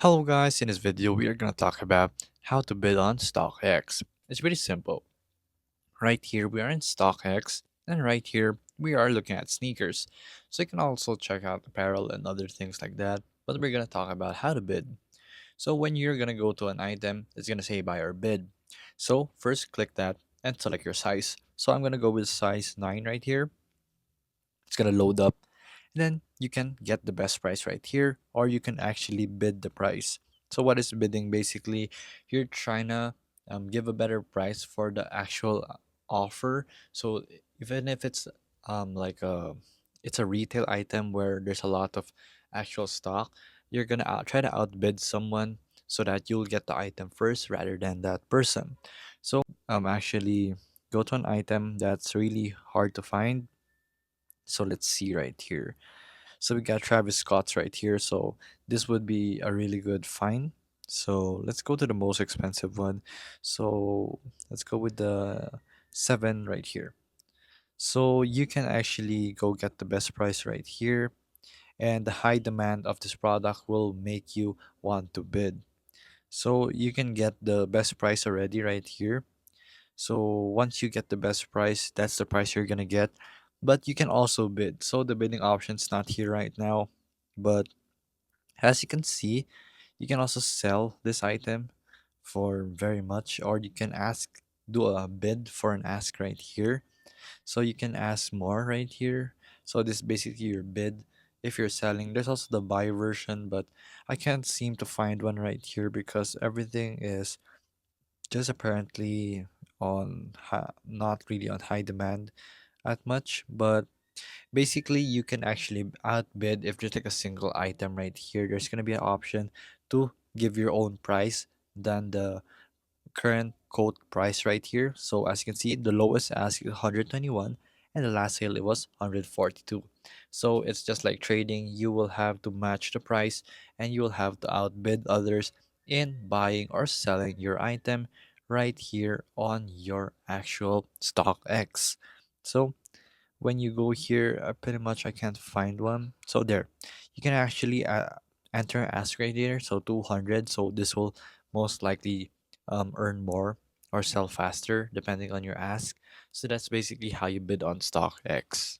Hello guys, in this video we are going to talk about how to bid on StockX. It's pretty simple. Right here we are in StockX and right here we are looking at sneakers. So you can also check out apparel and other things like that, but we're going to talk about how to bid. So when you're going to go to an item, it's going to say buy or bid. So first click that and select your size. So I'm going to go with size 9 right here. It's going to load up. Then you can get the best price right here, or you can actually bid the price. So what is bidding? Basically, you're trying to give a better price for the actual offer. So even if it's like it's a retail item where there's a lot of actual stock, you're gonna try to outbid someone so that you'll get the item first rather than that person. So actually go to an item that's really hard to find. So let's see right here. So we got Travis Scott's right here. So this would be a really good find. So let's go to the most expensive one. So let's go with the 7 right here. So you can actually go get the best price right here. And the high demand of this product will make you want to bid. So you can get the best price already right here. So once you get the best price, that's the price you're gonna get. But you can also bid. So the bidding option's not here right now. But as you can see, you can also sell this item for very much, or you can do a bid for an ask right here. So you can ask more right here. So this is basically your bid if you're selling. There's also the buy version, but I can't seem to find one right here because everything is just apparently not really on high demand at much. But basically, you can actually outbid if there's like a single item right here. There's gonna be an option to give your own price than the current quote price right here. So as you can see, the lowest ask is 121 and the last sale it was 142. So it's just like trading. You will have to match the price and you will have to outbid others in buying or selling your item right here on your actual StockX. So when you go here, pretty much I can't find one. So there, you can actually enter ask right here. So 200. So this will most likely earn more or sell faster depending on your ask. So that's basically how you bid on StockX.